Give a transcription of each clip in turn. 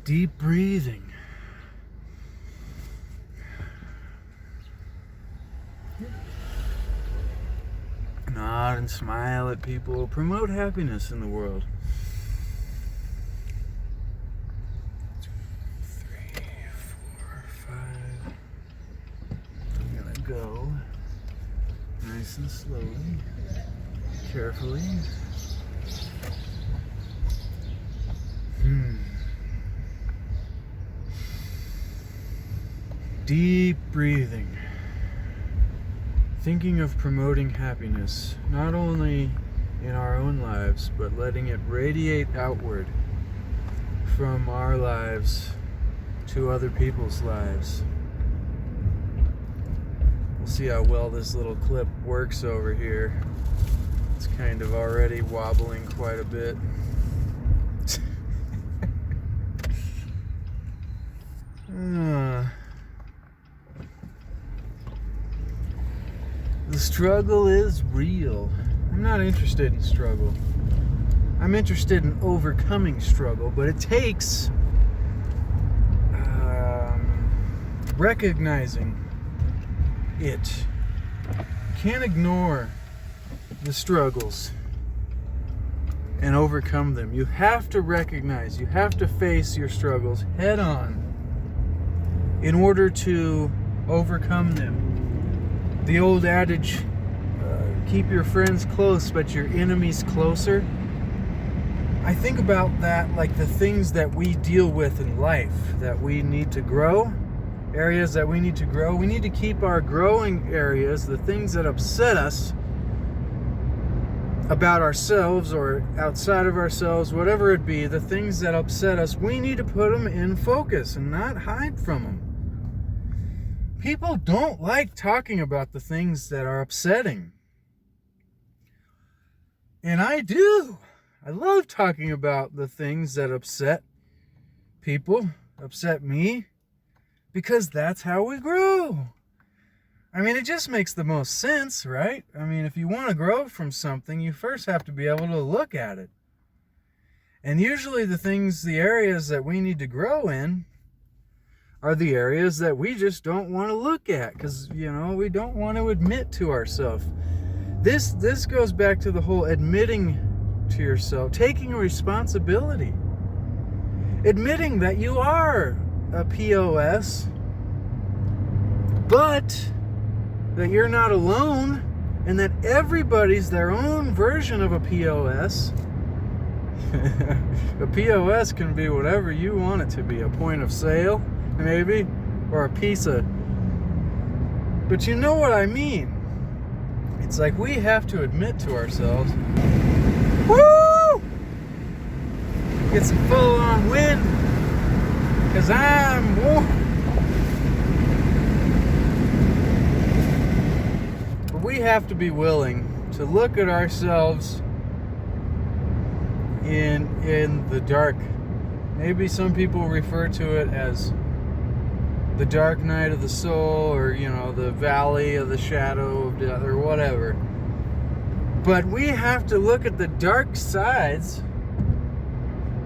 Deep breathing. Nod and smile at people. Promote happiness in the world. 2, 3, 4, 5. I'm gonna go nice and slowly, carefully. Deep breathing. Thinking of promoting happiness, not only in our own lives, but letting it radiate outward from our lives to other people's lives. We'll see how well this little clip works over here. It's kind of already wobbling quite a bit. The struggle is real. I'm not interested in struggle. I'm interested in overcoming struggle, but it takes recognizing it. You can't ignore the struggles and overcome them. You have to recognize, you have to face your struggles head on in order to overcome them. The old adage, keep your friends close but your enemies closer. I think about that like the things that we deal with in life, that we need to grow, areas that we need to grow. We need to keep our growing areas, the things that upset us about ourselves or outside of ourselves, whatever it be, the things that upset us, we need to put them in focus and not hide from them. People don't like talking about the things that are upsetting. And I do. I love talking about the things that upset people, upset me, because that's how we grow. I mean, it just makes the most sense, right? I mean, if you want to grow from something, you first have to be able to look at it. And usually the areas that we need to grow in are the areas that we just don't want to look at because, we don't want to admit to ourselves. This goes back to the whole admitting to yourself, taking responsibility, admitting that you are a POS, but that you're not alone and that everybody's their own version of a POS. A POS can be whatever you want it to be, a point of sale, maybe, or a pizza. But you know what I mean. It's like we have to admit to ourselves, woo! Get some full-on wind, because I'm warm. But we have to be willing to look at ourselves in the dark. Maybe some people refer to it as the dark night of the soul, or the valley of the shadow of death, or whatever. But we have to look at the dark sides.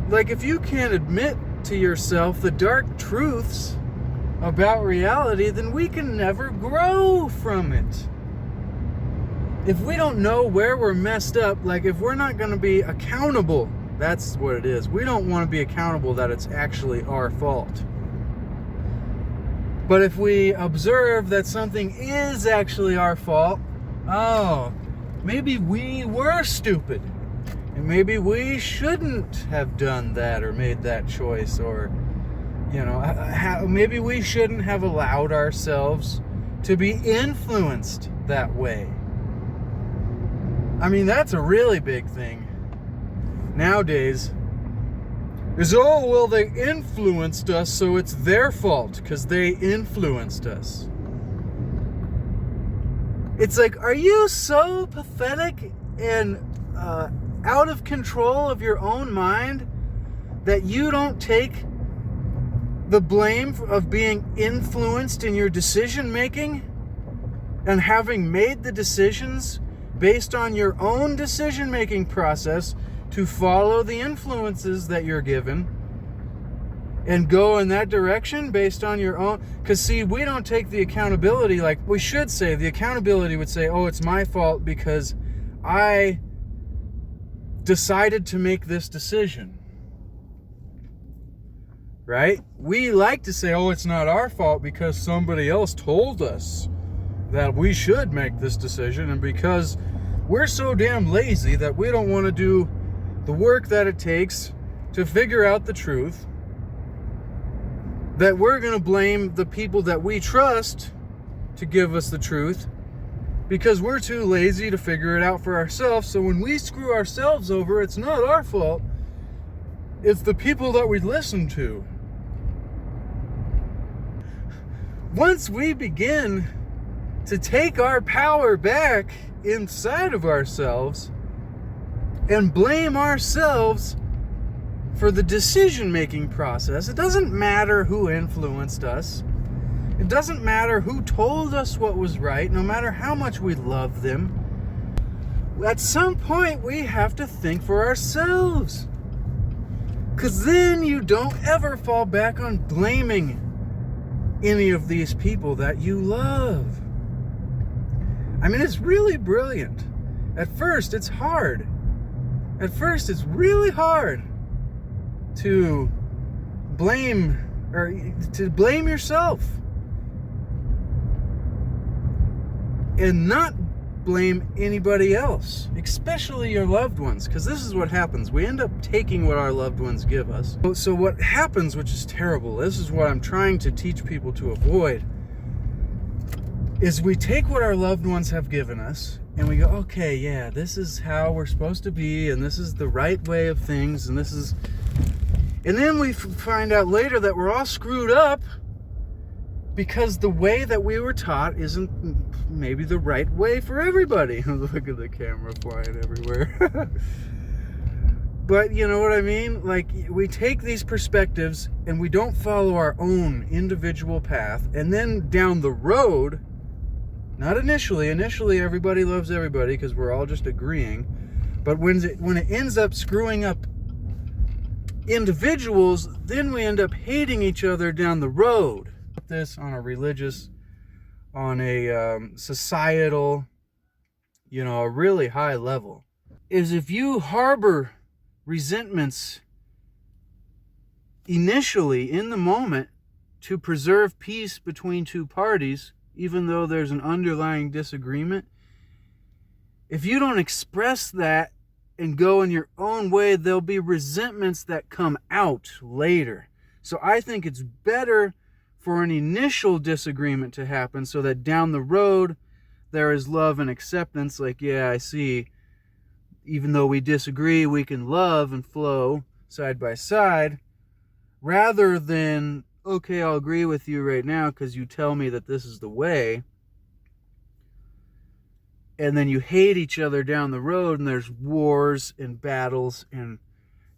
Like, if you can't admit to yourself the dark truths about reality, then we can never grow from it. If we don't know where we're messed up, like if we're not going to be accountable, that's what it is. We don't want to be accountable that it's actually our fault. But if we observe that something is actually our fault, maybe we were stupid. And maybe we shouldn't have done that or made that choice, or, maybe we shouldn't have allowed ourselves to be influenced that way. I mean, that's a really big thing nowadays. Is, they influenced us, so it's their fault because they influenced us. It's like, are you so pathetic and out of control of your own mind that you don't take the blame of being influenced in your decision making and having made the decisions based on your own decision making process to follow the influences that you're given, and go in that direction based on your own. Because see, we don't take the accountability like we should say. The accountability would say, oh, it's my fault because I decided to make this decision, right? We like to say, oh, it's not our fault because somebody else told us that we should make this decision, and because we're so damn lazy that we don't want to do the work that it takes to figure out the truth, that we're going to blame the people that we trust to give us the truth because we're too lazy to figure it out for ourselves. So when we screw ourselves over, it's not our fault. It's the people that we listen to. Once we begin to take our power back inside of ourselves and blame ourselves for the decision-making process, it doesn't matter who influenced us. It doesn't matter who told us what was right, no matter how much we love them. At some point, we have to think for ourselves. Because then you don't ever fall back on blaming any of these people that you love. I mean, it's really brilliant. At first, it's hard. At first, it's really hard to blame yourself and not blame anybody else, especially your loved ones, because this is what happens. We end up taking what our loved ones give us. So what happens, which is terrible, this is what I'm trying to teach people to avoid, is we take what our loved ones have given us and we go, okay, yeah, this is how we're supposed to be, and this is the right way of things, and this is... And then we find out later that we're all screwed up because the way that we were taught isn't maybe the right way for everybody. Look at the camera flying everywhere. But you know what I mean? Like, we take these perspectives and we don't follow our own individual path, and then down the road, not initially everybody loves everybody because we're all just agreeing, but when it ends up screwing up individuals, then we end up hating each other down the road. This on a religious, on a societal, a really high level, is if you harbor resentments initially in the moment to preserve peace between two parties, even though there's an underlying disagreement, if you don't express that and go in your own way, there'll be resentments that come out later. So I think it's better for an initial disagreement to happen so that down the road there is love and acceptance. Like, yeah, I see, even though we disagree, we can love and flow side by side, rather than, okay, I'll agree with you right now because you tell me that this is the way, and then you hate each other down the road, and there's wars and battles, and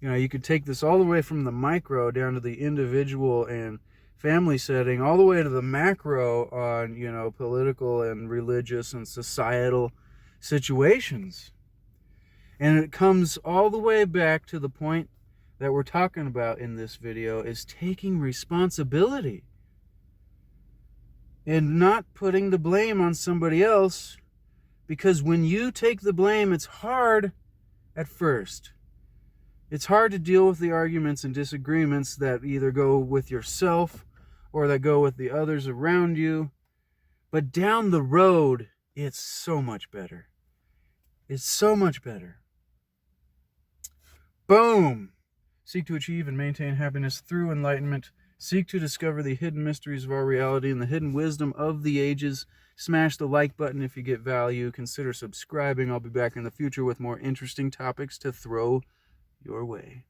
you could take this all the way from the micro down to the individual and family setting, all the way to the macro on political and religious and societal situations. And it comes all the way back to the point that we're talking about in this video, is taking responsibility and not putting the blame on somebody else. Because when you take the blame, it's hard at first. It's hard to deal with the arguments and disagreements that either go with yourself or that go with the others around you. But down the road, it's so much better. It's so much better. Boom! Seek to achieve and maintain happiness through enlightenment. Seek to discover the hidden mysteries of our reality and the hidden wisdom of the ages. Smash the like button if you get value. Consider subscribing. I'll be back in the future with more interesting topics to throw your way.